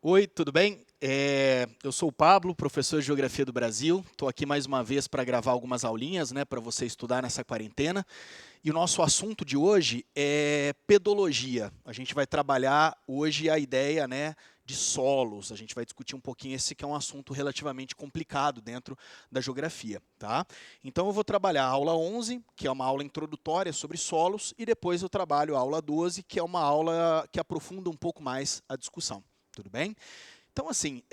Oi, tudo bem? Eu sou o Pablo, professor de Geografia do Brasil. Estou aqui mais uma vez para gravar algumas aulinhas, né, para você estudar nessa quarentena. E o nosso assunto de hoje é pedologia. A gente vai trabalhar hoje a ideia, né, de solos. A gente vai discutir um pouquinho esse que é um assunto relativamente complicado dentro da geografia, tá? Então eu vou trabalhar a aula 11, que é uma aula introdutória sobre solos, e depois eu trabalho a aula 12, que é uma aula que aprofunda um pouco mais a discussão. Tudo bem? Então, assim,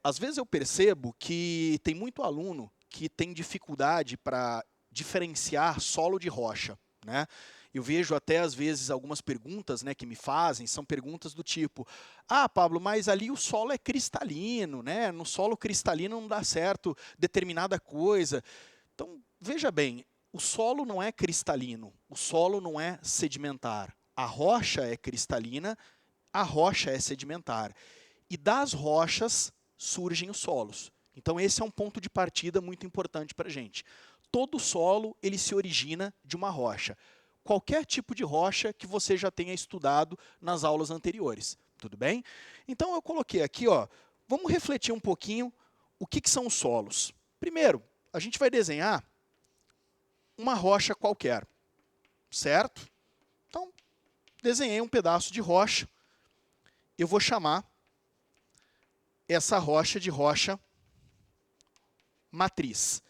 às vezes eu percebo que tem muito aluno que tem dificuldade para diferenciar solo de rocha, né? Eu vejo até, às vezes, algumas perguntas, né, que me fazem, são perguntas do tipo: ah, Pablo, mas ali o solo é cristalino, né? No solo cristalino não dá certo determinada coisa. Então, veja bem, o solo não é cristalino, o solo não é sedimentar. A rocha é cristalina, a rocha é sedimentar. E das rochas surgem os solos. Então esse é um ponto de partida muito importante para a gente. Todo solo ele se origina de uma rocha. Qualquer tipo de rocha que você já tenha estudado nas aulas anteriores. Tudo bem? Então eu coloquei aqui, ó, vamos refletir um pouquinho o que são os solos. Primeiro, a gente vai desenhar uma rocha qualquer, certo? Então, desenhei um pedaço de rocha. Eu vou chamar essa rocha de rocha matriz.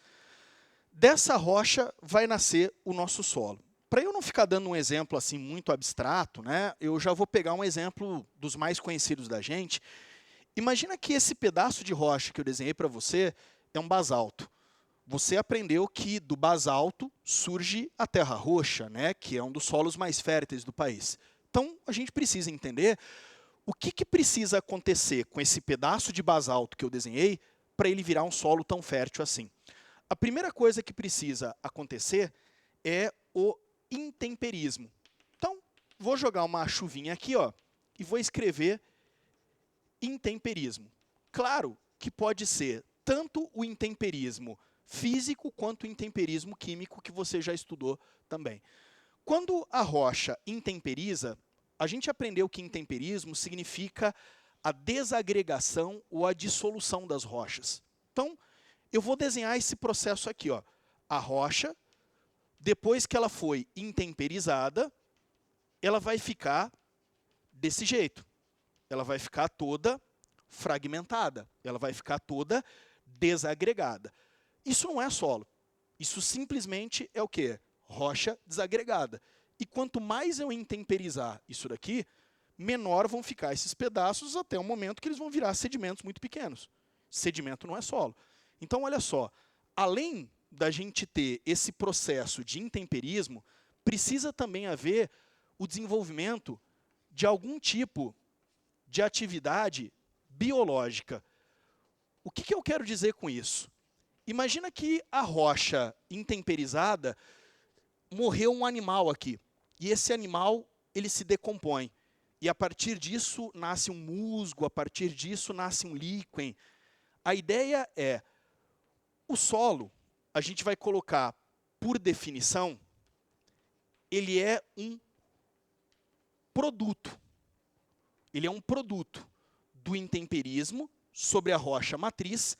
Dessa rocha vai nascer o nosso solo. Para eu não ficar dando um exemplo assim muito abstrato, né, eu já vou pegar um exemplo dos mais conhecidos da gente. Imagina que esse pedaço de rocha que eu desenhei para você é um basalto. Você aprendeu que do basalto surge a terra roxa, né, que é um dos solos mais férteis do país. Então, a gente precisa entender o que precisa acontecer com esse pedaço de basalto que eu desenhei para ele virar um solo tão fértil assim. A primeira coisa que precisa acontecer é o intemperismo. Então, vou jogar uma chuvinha aqui, ó, e vou escrever intemperismo. Claro que pode ser tanto o intemperismo físico quanto o intemperismo químico que você já estudou também. Quando a rocha intemperiza, a gente aprendeu que intemperismo significa a desagregação ou a dissolução das rochas. Então, eu vou desenhar esse processo aqui, ó. A rocha, depois que ela foi intemperizada, ela vai ficar desse jeito. Ela vai ficar toda fragmentada, ela vai ficar toda desagregada. Isso não é solo. Isso simplesmente é o quê? Rocha desagregada. E quanto mais eu intemperizar isso daqui, menor vão ficar esses pedaços até o momento que eles vão virar sedimentos muito pequenos. Sedimento não é solo. Então, olha só, além da gente ter esse processo de intemperismo, precisa também haver o desenvolvimento de algum tipo de atividade biológica. O que eu quero dizer com isso? Imagina que a rocha intemperizada morreu um animal aqui. E esse animal, ele se decompõe. E a partir disso nasce um musgo, a partir disso nasce um líquen. A ideia é, o solo, a gente vai colocar, por definição, ele é um produto. Ele é um produto do intemperismo sobre a rocha matriz,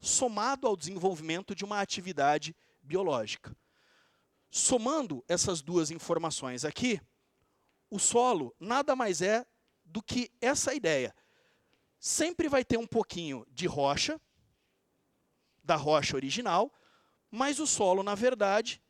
somado ao desenvolvimento de uma atividade biológica. Somando essas duas informações aqui, o solo nada mais é do que essa ideia. Sempre vai ter um pouquinho de rocha, da rocha original, mas o solo, na verdade,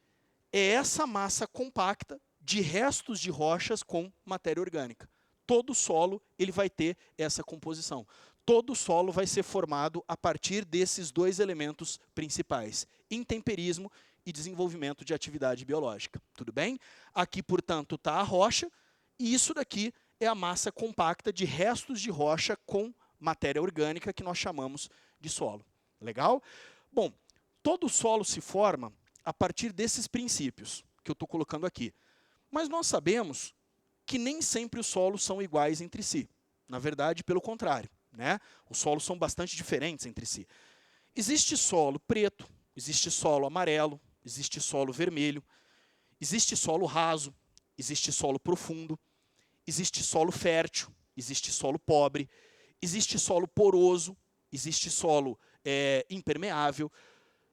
é essa massa compacta de restos de rochas com matéria orgânica. Todo solo ele vai ter essa composição. Todo solo vai ser formado a partir desses dois elementos principais: intemperismo e desenvolvimento de atividade biológica. Tudo bem? Aqui, portanto, está a rocha, e isso daqui é a massa compacta de restos de rocha com matéria orgânica que nós chamamos de solo. Legal? Bom, todo solo se forma a partir desses princípios que eu estou colocando aqui. Mas nós sabemos que nem sempre os solos são iguais entre si. Na verdade, pelo contrário, né? Os solos são bastante diferentes entre si. Existe solo preto, existe solo amarelo, existe solo vermelho, existe solo raso, existe solo profundo, existe solo fértil, existe solo pobre, existe solo poroso, existe solo impermeável.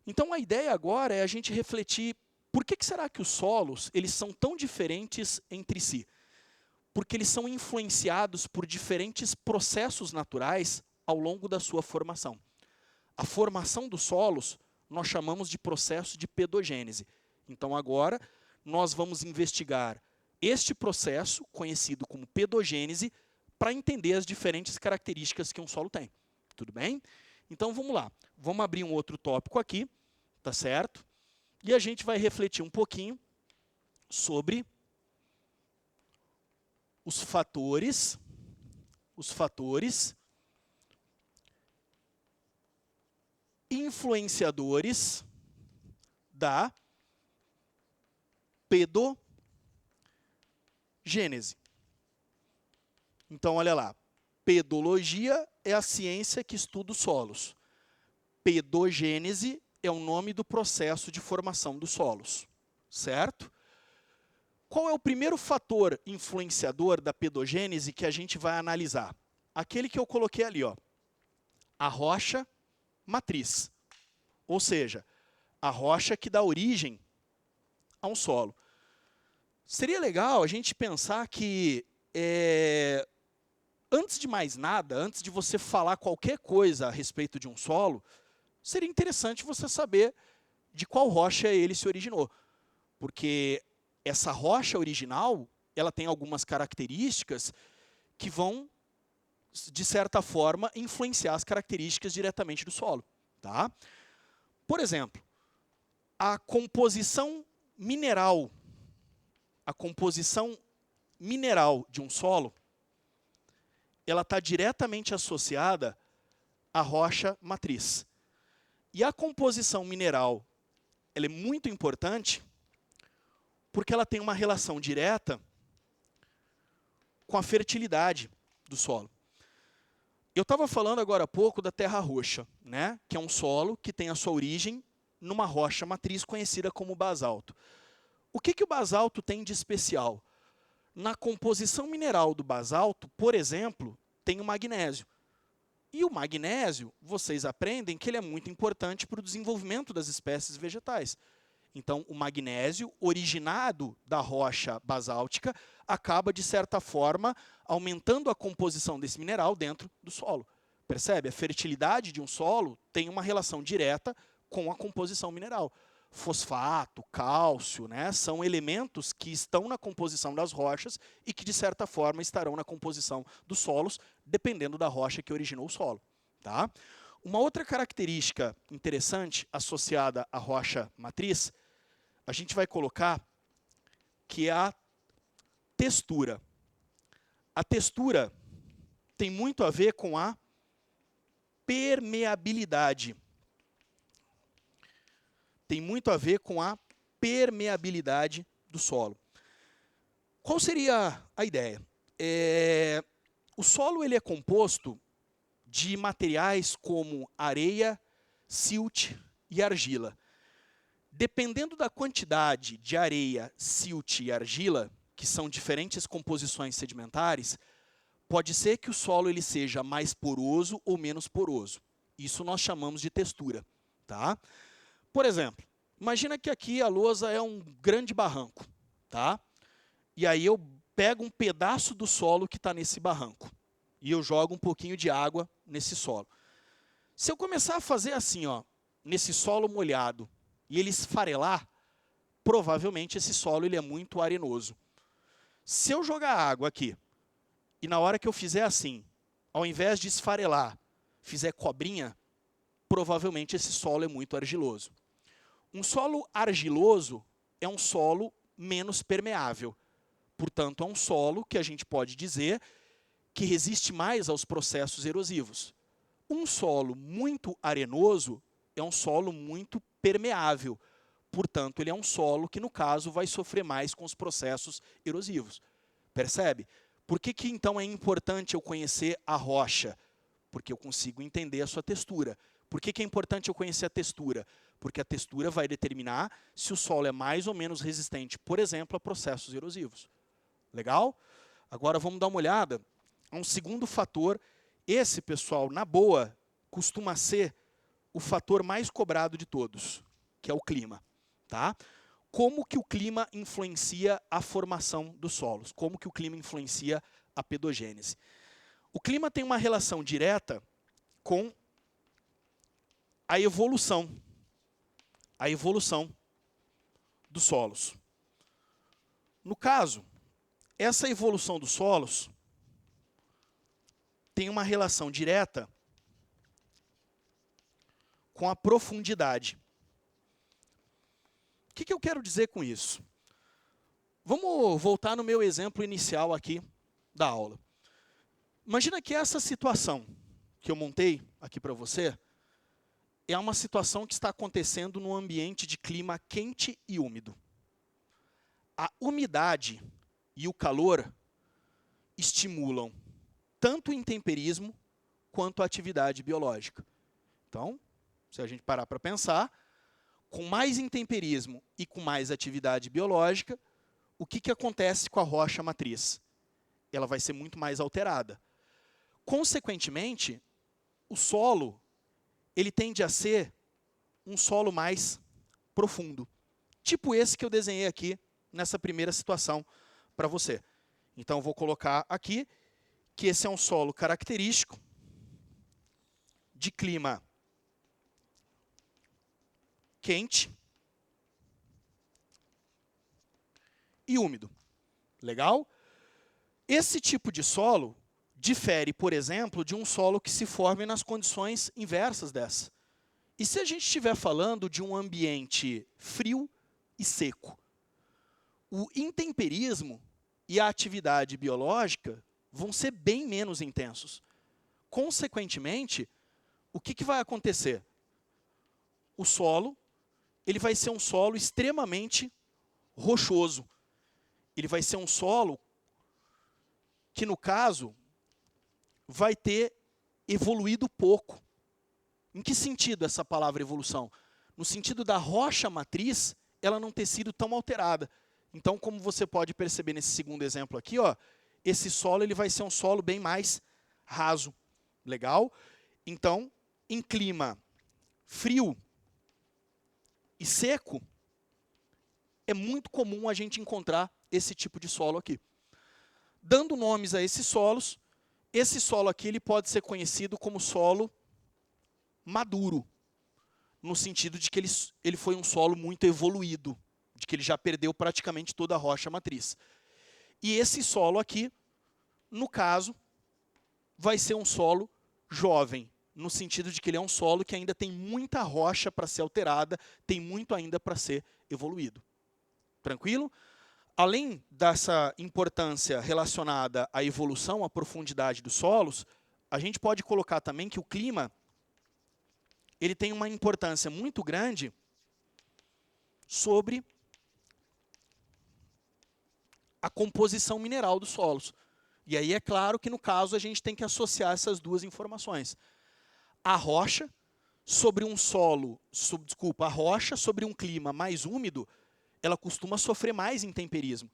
Então a ideia agora é a gente refletir por que será que os solos eles são tão diferentes entre si? Porque eles são influenciados por diferentes processos naturais ao longo da sua formação. A formação dos solos nós chamamos de processo de pedogênese. Então agora nós vamos investigar este processo, conhecido como pedogênese, para entender as diferentes características que um solo tem. Tudo bem? Então vamos lá. Vamos abrir um outro tópico aqui, tá certo? E a gente vai refletir um pouquinho sobre os fatores influenciadores da pedogênese. Então, olha lá. Pedologia é a ciência que estuda os solos. Pedogênese é o nome do processo de formação dos solos. Certo? Qual é o primeiro fator influenciador da pedogênese que a gente vai analisar? Aquele que eu coloquei ali, ó. A rocha matriz. Ou seja, a rocha que dá origem a um solo. Seria legal a gente pensar que, antes de mais nada, antes de você falar qualquer coisa a respeito de um solo, seria interessante você saber de qual rocha ele se originou. Porque essa rocha original, ela tem algumas características que vão, de certa forma, influenciar as características diretamente do solo. Tá? Por exemplo, a composição mineral de um solo, ela está diretamente associada à rocha matriz. E a composição mineral, ela é muito importante porque ela tem uma relação direta com a fertilidade do solo. Eu estava falando agora há pouco da terra roxa, né? Que é um solo que tem a sua origem numa rocha matriz conhecida como basalto. O que o basalto tem de especial? Na composição mineral do basalto, por exemplo, tem o magnésio. E o magnésio, vocês aprendem que ele é muito importante para o desenvolvimento das espécies vegetais. Então, o magnésio, originado da rocha basáltica, acaba, de certa forma, aumentando a composição desse mineral dentro do solo. Percebe? A fertilidade de um solo tem uma relação direta com a composição mineral. Fosfato, cálcio, né, são elementos que estão na composição das rochas e que, de certa forma, estarão na composição dos solos, dependendo da rocha que originou o solo. Tá? Uma outra característica interessante associada à rocha matriz, a gente vai colocar que é a textura. A textura tem muito a ver com a permeabilidade. Tem muito a ver com a permeabilidade do solo. Qual seria a ideia? O solo ele é composto de materiais como areia, silt e argila. Dependendo da quantidade de areia, silt e argila, que são diferentes composições sedimentares, pode ser que o solo ele seja mais poroso ou menos poroso. Isso nós chamamos de textura. Tá? Por exemplo, imagina que aqui a lousa é um grande barranco. Tá? E aí eu pego um pedaço do solo que está nesse barranco e eu jogo um pouquinho de água nesse solo. Se eu começar a fazer assim, ó, nesse solo molhado, e ele esfarelar, provavelmente esse solo ele é muito arenoso. Se eu jogar água aqui, e na hora que eu fizer assim, ao invés de esfarelar, fizer cobrinha, provavelmente esse solo é muito argiloso. Um solo argiloso é um solo menos permeável. Portanto, é um solo que a gente pode dizer que resiste mais aos processos erosivos. Um solo muito arenoso é um solo muito permeável. Portanto, ele é um solo que, no caso, vai sofrer mais com os processos erosivos. Percebe? Por que então é importante eu conhecer a rocha? Porque eu consigo entender a sua textura. Por que é importante eu conhecer a textura? Porque a textura vai determinar se o solo é mais ou menos resistente, por exemplo, a processos erosivos. Legal? Agora vamos dar uma olhada a um segundo fator Esse, pessoal, na boa, costuma ser o fator mais cobrado de todos, que é o clima, tá? Como que o clima influencia a formação dos solos? Como que o clima influencia a pedogênese? O clima tem uma relação direta com a evolução dos solos. No caso, essa evolução dos solos tem uma relação direta com a profundidade. O que eu quero dizer com isso? Vamos voltar no meu exemplo inicial aqui da aula. Imagina que essa situação que eu montei aqui para você é uma situação que está acontecendo num ambiente de clima quente e úmido. A umidade e o calor estimulam tanto o intemperismo quanto a atividade biológica. Então, se a gente parar para pensar, com mais intemperismo e com mais atividade biológica, o que acontece com a rocha matriz? Ela vai ser muito mais alterada. Consequentemente, o solo ele tende a ser um solo mais profundo. Tipo esse que eu desenhei aqui nessa primeira situação para você. Então, eu vou colocar aqui que esse é um solo característico de clima quente e úmido. Legal? Esse tipo de solo difere, por exemplo, de um solo que se forme nas condições inversas dessa. E se a gente estiver falando de um ambiente frio e seco, o intemperismo e a atividade biológica vão ser bem menos intensos. Consequentemente, o que vai acontecer? O solo ele vai ser um solo extremamente rochoso. Ele vai ser um solo que, no caso, vai ter evoluído pouco. Em que sentido essa palavra evolução? No sentido da rocha matriz, ela não ter sido tão alterada. Então, como você pode perceber nesse segundo exemplo aqui, ó, esse solo ele vai ser um solo bem mais raso. Legal? Então, em clima frio e seco, é muito comum a gente encontrar esse tipo de solo aqui. Dando nomes a esses solos, esse solo aqui ele pode ser conhecido como solo maduro, no sentido de que ele foi um solo muito evoluído, de que ele já perdeu praticamente toda a rocha matriz. E esse solo aqui, no caso, vai ser um solo jovem, no sentido de que ele é um solo que ainda tem muita rocha para ser alterada, tem muito ainda para ser evoluído. Tranquilo? Além dessa importância relacionada à evolução, à profundidade dos solos, a gente pode colocar também que o clima ele tem uma importância muito grande sobre a composição mineral dos solos. E aí é claro que no caso a gente tem que associar essas duas informações. A rocha sobre um solo, a rocha sobre um clima mais úmido, ela costuma sofrer mais intemperismo.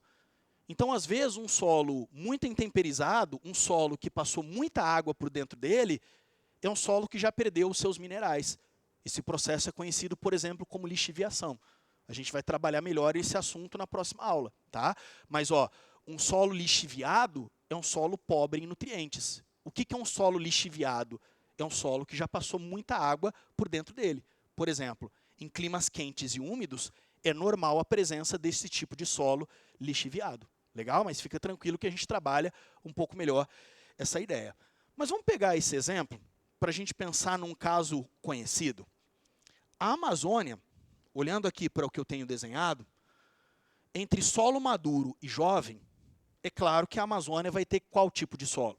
Então, às vezes, um solo muito intemperizado, um solo que passou muita água por dentro dele, é um solo que já perdeu os seus minerais. Esse processo é conhecido, por exemplo, como lixiviação. A gente vai trabalhar melhor esse assunto na próxima aula, tá? Mas, ó, um solo lixiviado é um solo pobre em nutrientes. O que é um solo lixiviado? É um solo que já passou muita água por dentro dele. Por exemplo, em climas quentes e úmidos, é normal a presença desse tipo de solo lixiviado. Legal? Mas fica tranquilo que a gente trabalha um pouco melhor essa ideia. Mas vamos pegar esse exemplo para a gente pensar num caso conhecido. A Amazônia, olhando aqui para o que eu tenho desenhado, entre solo maduro e jovem, é claro que a Amazônia vai ter qual tipo de solo?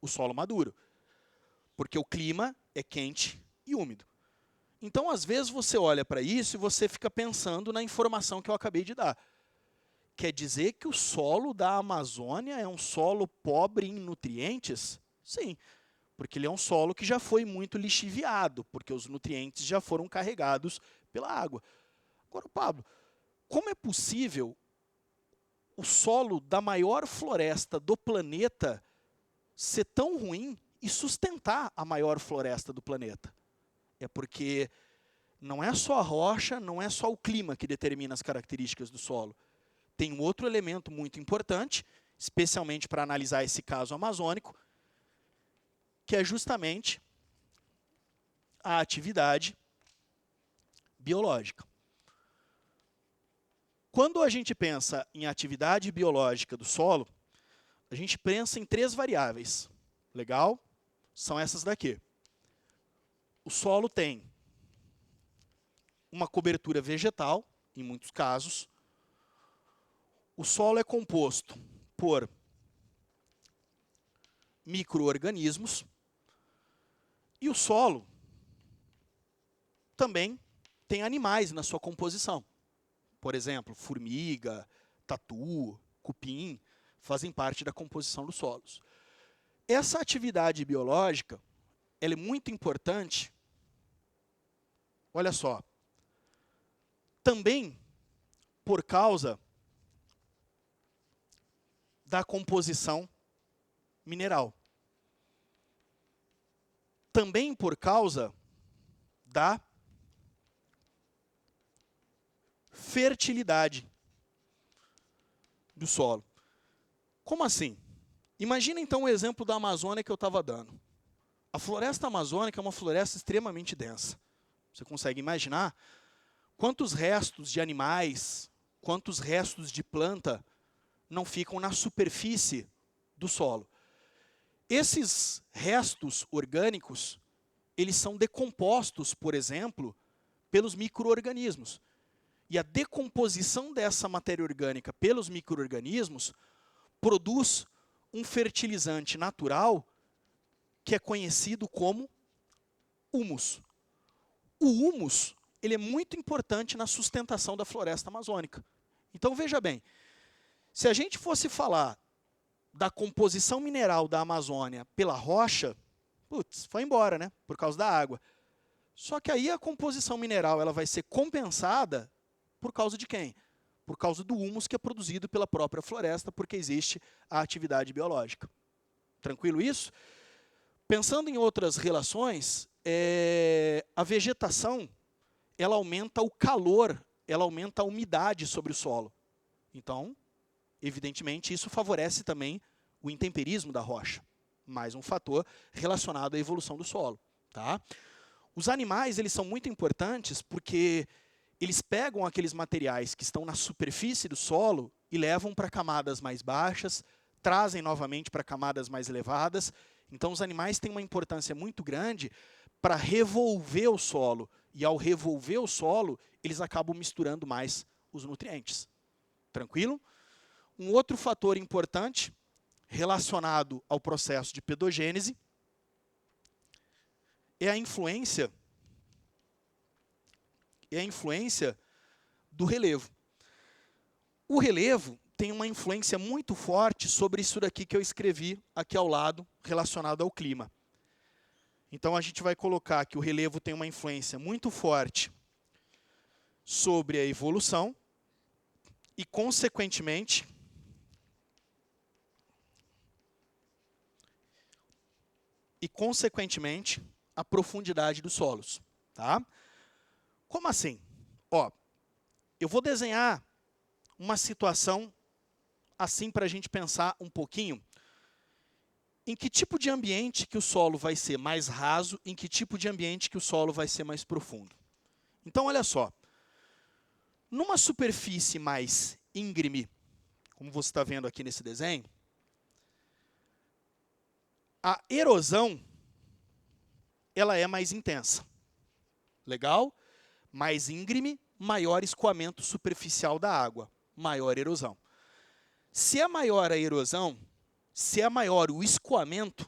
O solo maduro. Porque o clima é quente e úmido. Então, às vezes, você olha para isso e você fica pensando na informação que eu acabei de dar. Quer dizer que o solo da Amazônia é um solo pobre em nutrientes? Sim, porque ele é um solo que já foi muito lixiviado, porque os nutrientes já foram carregados pela água. Agora, Pablo, como é possível o solo da maior floresta do planeta ser tão ruim e sustentar a maior floresta do planeta. É porque não é só a rocha, não é só o clima que determina as características do solo. Tem um outro elemento muito importante, especialmente para analisar esse caso amazônico, que é justamente a atividade biológica. Quando a gente pensa em atividade biológica do solo, a gente pensa em 3 variáveis. Legal? São essas daqui. O solo tem uma cobertura vegetal, em muitos casos. O solo é composto por micro-organismos. E o solo também tem animais na sua composição. Por exemplo, formiga, tatu, cupim, fazem parte da composição dos solos. Essa atividade biológica, ela é muito importante, olha só, também por causa da composição mineral. Também por causa da fertilidade do solo. Como assim? Imagina então o exemplo da Amazônia que eu estava dando. A floresta amazônica é uma floresta extremamente densa. Você consegue imaginar quantos restos de animais, quantos restos de planta não ficam na superfície do solo. Esses restos orgânicos, eles são decompostos, por exemplo, pelos micro-organismos. E a decomposição dessa matéria orgânica pelos micro-organismos produz um fertilizante natural que é conhecido como humus. O humus, ele é muito importante na sustentação da floresta amazônica. Então, veja bem, se a gente fosse falar da composição mineral da Amazônia pela rocha, putz, foi embora, né? Por causa da água. Só que aí a composição mineral ela vai ser compensada por causa de quem? Por causa do humus que é produzido pela própria floresta, porque existe a atividade biológica. Tranquilo isso? Pensando em outras relações, a vegetação ela aumenta o calor, ela aumenta a umidade sobre o solo. Então, evidentemente, isso favorece também o intemperismo da rocha. Mais um fator relacionado à evolução do solo. Tá? Os animais eles são muito importantes porque eles pegam aqueles materiais que estão na superfície do solo e levam para camadas mais baixas, trazem novamente para camadas mais elevadas. Então, os animais têm uma importância muito grande para revolver o solo. E, ao revolver o solo, eles acabam misturando mais os nutrientes. Tranquilo? Um outro fator importante relacionado ao processo de pedogênese é a influência do relevo. O relevo tem uma influência muito forte sobre isso daqui que eu escrevi aqui ao lado, relacionado ao clima. Então, a gente vai colocar que o relevo tem uma influência muito forte sobre a evolução e, consequentemente, a profundidade dos solos. Tá? Como assim? Ó, eu vou desenhar uma situação assim para a gente pensar um pouquinho em que tipo de ambiente que o solo vai ser mais raso, em que tipo de ambiente que o solo vai ser mais profundo. Então, olha só. Numa superfície mais íngreme, como você está vendo aqui nesse desenho, a erosão ela é mais intensa. Legal? Mais íngreme, maior escoamento superficial da água, maior erosão. Se é maior a erosão, se é maior o escoamento,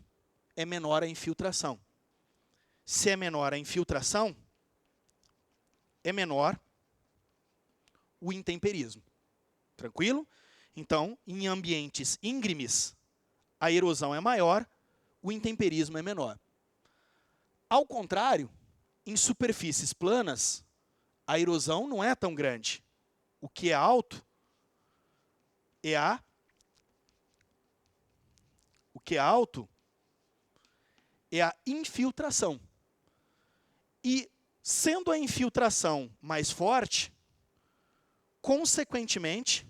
é menor a infiltração. Se é menor a infiltração, é menor o intemperismo. Tranquilo? Então, em ambientes íngremes, a erosão é maior, o intemperismo é menor. Ao contrário, em superfícies planas, a erosão não é tão grande. O que é alto é a infiltração. E, sendo a infiltração mais forte, consequentemente,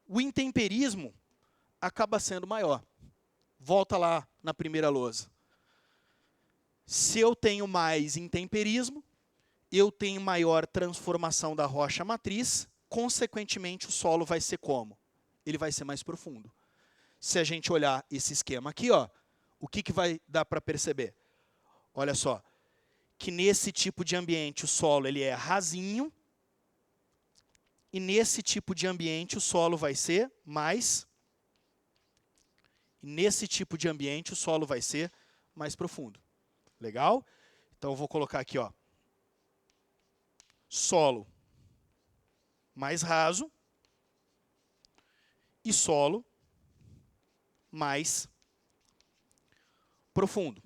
o intemperismo acaba sendo maior. Volta lá na primeira lousa. Se eu tenho mais intemperismo, eu tenho maior transformação da rocha matriz, consequentemente o solo vai ser como? Ele vai ser mais profundo. Se a gente olhar esse esquema aqui, ó, o que vai dar para perceber? Olha só, que nesse tipo de ambiente o solo ele é rasinho, e nesse tipo de ambiente o solo vai ser mais... E nesse tipo de ambiente o solo vai ser mais profundo. Legal? Então eu vou colocar aqui, ó, solo mais raso e solo mais profundo.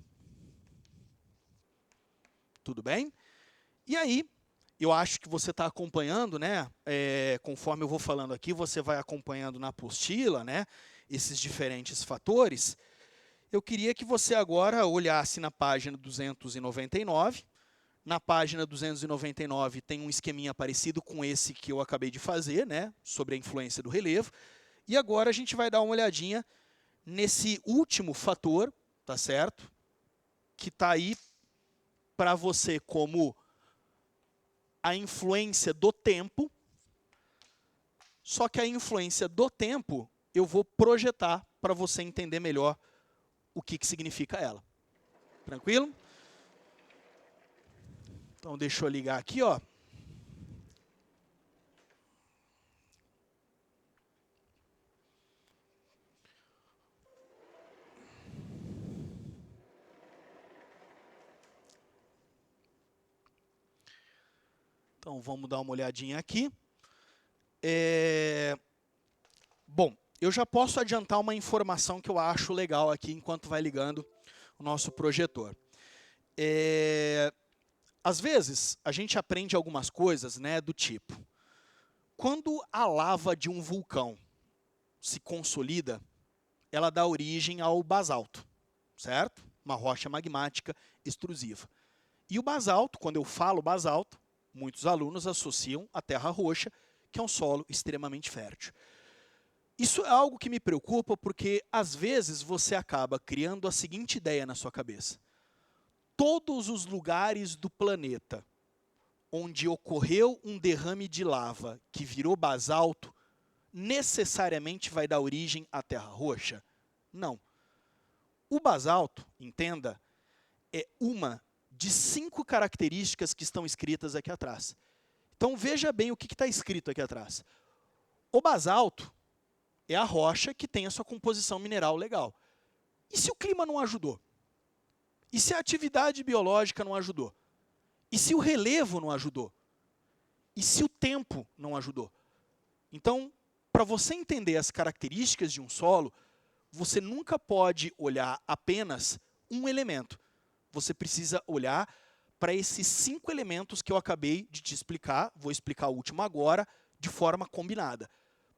Tudo bem? E aí, eu acho que você está acompanhando, né? Conforme eu vou falando aqui, você vai acompanhando na apostila, né? Esses diferentes fatores. Eu queria que você agora olhasse na página 299. Na página 299 tem um esqueminha parecido com esse que eu acabei de fazer, né? Sobre a influência do relevo. E agora a gente vai dar uma olhadinha nesse último fator, tá certo? Que está aí para você como a influência do tempo, só que a influência do tempo eu vou projetar para você entender melhor o que significa ela. Tranquilo? Então deixa eu ligar aqui, ó. Então vamos dar uma olhadinha aqui. Bom, eu já posso adiantar uma informação que eu acho legal aqui enquanto vai ligando o nosso projetor. Às vezes, a gente aprende algumas coisas, né, do tipo, quando a lava de um vulcão se consolida, ela dá origem ao basalto, certo? Uma rocha magmática extrusiva. E o basalto, quando eu falo basalto, muitos alunos associam a terra roxa, que é um solo extremamente fértil. Isso é algo que me preocupa porque, às vezes, você acaba criando a seguinte ideia na sua cabeça. Todos os lugares do planeta onde ocorreu um derrame de lava que virou basalto, necessariamente vai dar origem à terra roxa? Não. O basalto, entenda, é uma de 5 características que estão escritas aqui atrás. Então veja bem o que está escrito aqui atrás. O basalto é a rocha que tem a sua composição mineral legal. E se o clima não ajudou? E se a atividade biológica não ajudou? E se o relevo não ajudou? E se o tempo não ajudou? Então, para você entender as características de um solo, você nunca pode olhar apenas um elemento. Você precisa olhar para esses 5 elementos que eu acabei de te explicar, vou explicar o último agora, de forma combinada.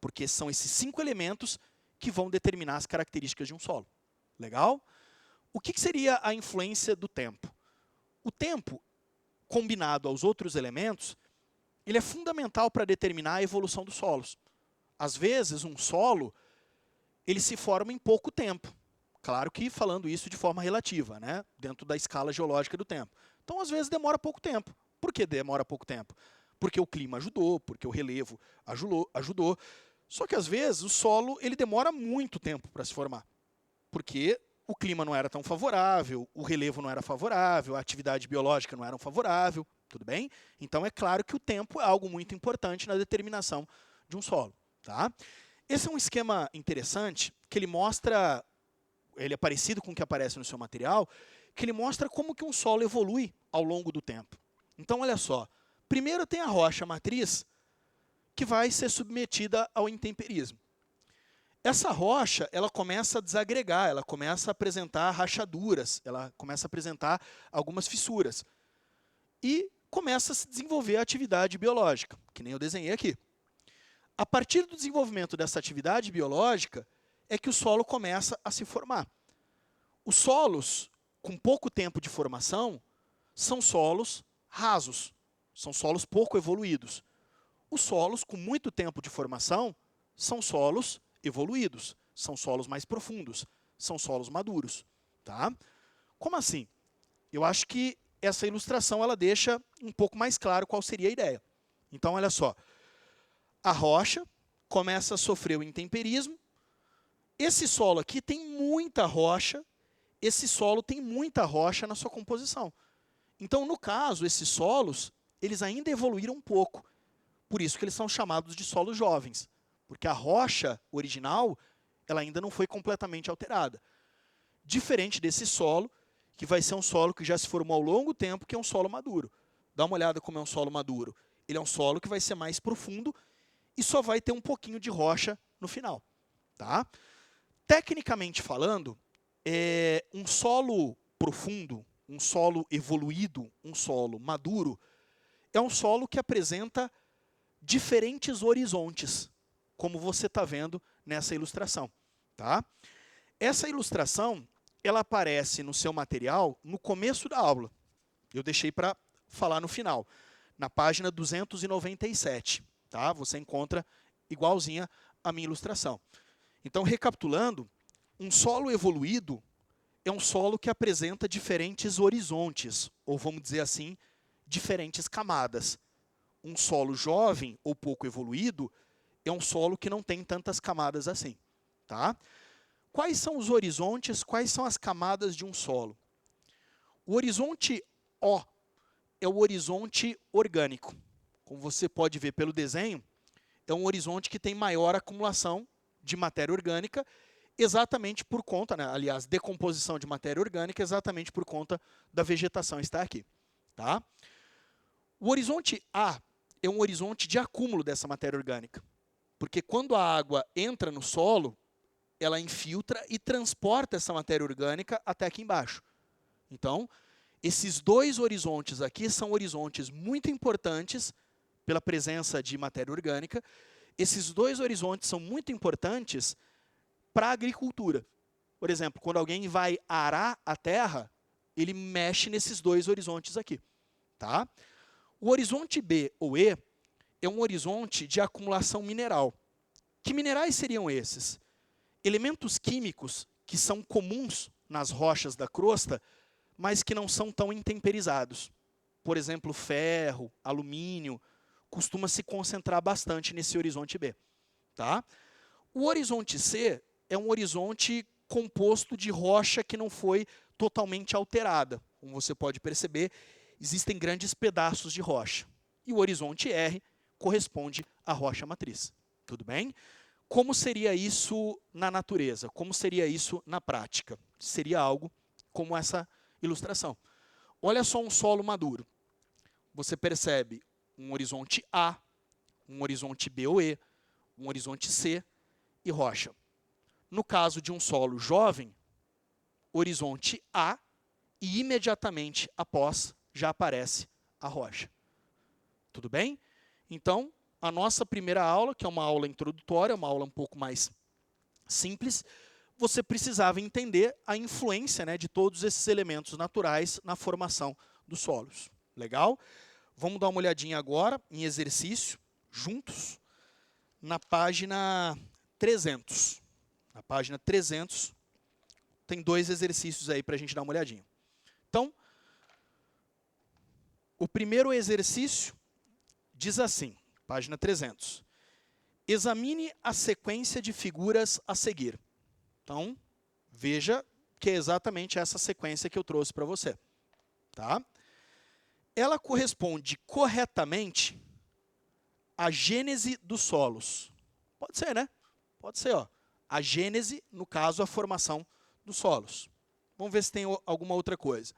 Porque são esses 5 elementos que vão determinar as características de um solo. Legal? O que seria a influência do tempo? O tempo, combinado aos outros elementos, ele é fundamental para determinar a evolução dos solos. Às vezes, um solo ele se forma em pouco tempo. Claro que falando isso de forma relativa, né? Dentro da escala geológica do tempo. Então, às vezes, demora pouco tempo. Por que demora pouco tempo? Porque o clima ajudou, porque o relevo ajudou. Só que, às vezes, o solo ele demora muito tempo para se formar. Porque o clima não era tão favorável, o relevo não era favorável, a atividade biológica não era favorável, tudo bem? Então, é claro que o tempo é algo muito importante na determinação de um solo. Tá? Esse é um esquema interessante, que ele mostra, ele é parecido com o que aparece no seu material, que ele mostra como que um solo evolui ao longo do tempo. Então, olha só, primeiro tem a rocha matriz, que vai ser submetida ao intemperismo. Essa rocha, ela começa a desagregar, ela começa a apresentar rachaduras, ela começa a apresentar algumas fissuras. E começa a se desenvolver a atividade biológica, que nem eu desenhei aqui. A partir do desenvolvimento dessa atividade biológica, é que o solo começa a se formar. Os solos com pouco tempo de formação são solos rasos, são solos pouco evoluídos. Os solos com muito tempo de formação são solos evoluídos, são solos mais profundos, são solos maduros. Tá? Como assim? Eu acho que essa ilustração ela deixa um pouco mais claro qual seria a ideia. Então, olha só. A rocha começa a sofrer o intemperismo. Esse solo aqui tem muita rocha. Esse solo tem muita rocha na sua composição. Então, no caso, esses solos, eles ainda evoluíram um pouco. Por isso que eles são chamados de solos jovens. Porque a rocha original, ela ainda não foi completamente alterada. Diferente desse solo, que vai ser um solo que já se formou ao longo tempo, que é um solo maduro. Dá uma olhada como é um solo maduro. Ele é um solo que vai ser mais profundo e só vai ter um pouquinho de rocha no final. Tá? Tecnicamente falando, um solo profundo, um solo evoluído, um solo maduro, é um solo que apresenta diferentes horizontes, como você está vendo nessa ilustração. Tá? Essa ilustração ela aparece no seu material no começo da aula. Eu deixei para falar no final, na página 297. Tá? Você encontra igualzinha a minha ilustração. Então, recapitulando, um solo evoluído é um solo que apresenta diferentes horizontes, ou vamos dizer assim, diferentes camadas. Um solo jovem ou pouco evoluído é um solo que não tem tantas camadas assim. Tá? Quais são os horizontes, quais são as camadas de um solo? O horizonte O é o horizonte orgânico. Como você pode ver pelo desenho, é um horizonte que tem maior acumulação de matéria orgânica, exatamente por conta, né, aliás, decomposição de matéria orgânica, exatamente por conta da vegetação estar aqui. Tá? O horizonte A é um horizonte de acúmulo dessa matéria orgânica. Porque quando a água entra no solo, ela infiltra e transporta essa matéria orgânica até aqui embaixo. Então, esses dois horizontes aqui são horizontes muito importantes pela presença de matéria orgânica. Esses dois horizontes são muito importantes para a agricultura. Por exemplo, quando alguém vai arar a terra, ele mexe nesses dois horizontes aqui. Tá? O horizonte B ou E é um horizonte de acumulação mineral. Que minerais seriam esses? Elementos químicos que são comuns nas rochas da crosta, mas que não são tão intemperizados. Por exemplo, ferro, alumínio, costuma se concentrar bastante nesse horizonte B. Tá? O horizonte C é um horizonte composto de rocha que não foi totalmente alterada. Como você pode perceber, existem grandes pedaços de rocha. E o horizonte R corresponde à rocha matriz. Tudo bem? Como seria isso na natureza? Como seria isso na prática? Seria algo como essa ilustração. Olha só um solo maduro. Você percebe um horizonte A, um horizonte B ou E, um horizonte C e rocha. No caso de um solo jovem, horizonte A e imediatamente após já aparece a rocha. Tudo bem? Então, a nossa primeira aula, que é uma aula introdutória, uma aula um pouco mais simples, você precisava entender a influência, né, de todos esses elementos naturais na formação dos solos. Legal? Vamos dar uma olhadinha agora em exercício, juntos, na página 300. Na página 300, tem dois exercícios aí para a gente dar uma olhadinha. Então, o primeiro exercício diz assim, página 300. Examine a sequência de figuras a seguir. Então, veja que é exatamente essa sequência que eu trouxe para você. Tá? Ela corresponde corretamente à gênese dos solos. Pode ser, né? Pode ser, ó. A gênese, no caso, a formação dos solos. Vamos ver se tem alguma outra coisa.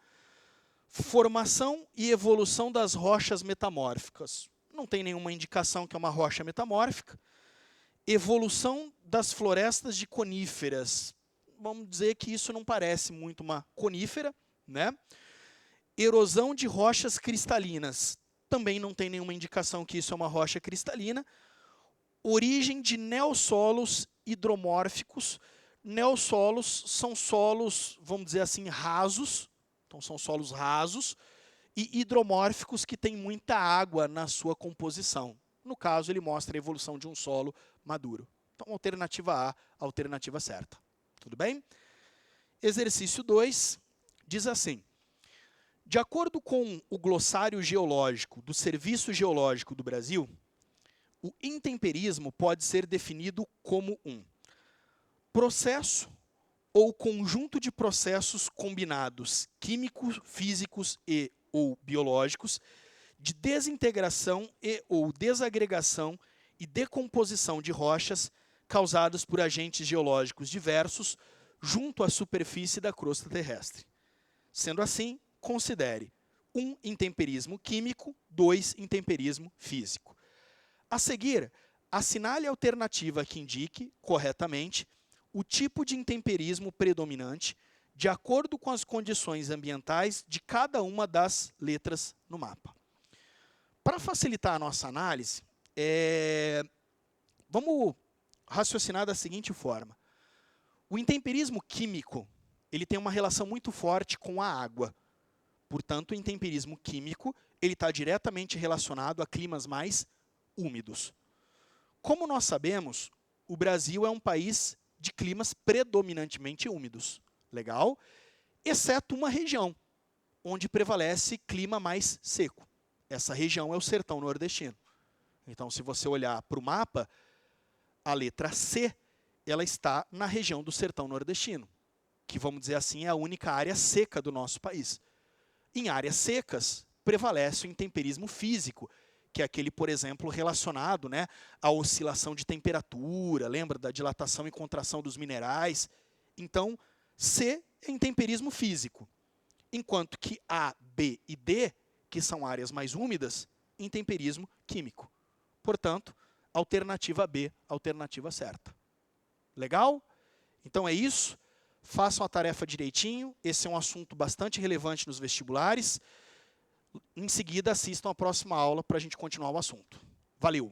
Formação e evolução das rochas metamórficas. Não tem nenhuma indicação que é uma rocha metamórfica. Evolução das florestas de coníferas. Vamos dizer que isso não parece muito uma conífera, né? Erosão de rochas cristalinas. Também não tem nenhuma indicação que isso é uma rocha cristalina. Origem de neossolos hidromórficos. Neossolos são solos, vamos dizer assim, rasos. Então, são solos rasos e hidromórficos que têm muita água na sua composição. No caso, ele mostra a evolução de um solo maduro. Então, alternativa A, a alternativa certa. Tudo bem? Exercício 2 diz assim: de acordo com o glossário geológico do Serviço Geológico do Brasil, o intemperismo pode ser definido como um processo ou conjunto de processos combinados químicos, físicos e ou biológicos de desintegração e ou desagregação e decomposição de rochas causados por agentes geológicos diversos junto à superfície da crosta terrestre. Sendo assim, considere 1. Intemperismo químico, 2. Intemperismo físico. A seguir, assinale a alternativa que indique, corretamente, o tipo de intemperismo predominante de acordo com as condições ambientais de cada uma das letras no mapa. Para facilitar a nossa análise, vamos raciocinar da seguinte forma. O intemperismo químico, ele tem uma relação muito forte com a água. Portanto, o intemperismo químico, ele está diretamente relacionado a climas mais úmidos. Como nós sabemos, o Brasil é um país de climas predominantemente úmidos. Legal? Exceto uma região, onde prevalece clima mais seco. Essa região é o sertão nordestino. Então, se você olhar para o mapa, a letra C, ela está na região do sertão nordestino, que, vamos dizer assim, é a única área seca do nosso país. Em áreas secas, prevalece o intemperismo físico, que é aquele, por exemplo, relacionado, né, à oscilação de temperatura, lembra da dilatação e contração dos minerais? Então, C é intemperismo físico, enquanto que A, B e D, que são áreas mais úmidas, intemperismo químico. Portanto, alternativa B, alternativa certa. Legal? Então é isso. Façam a tarefa direitinho. Esse é um assunto bastante relevante nos vestibulares. Em seguida, assistam a próxima aula para a gente continuar o assunto. Valeu!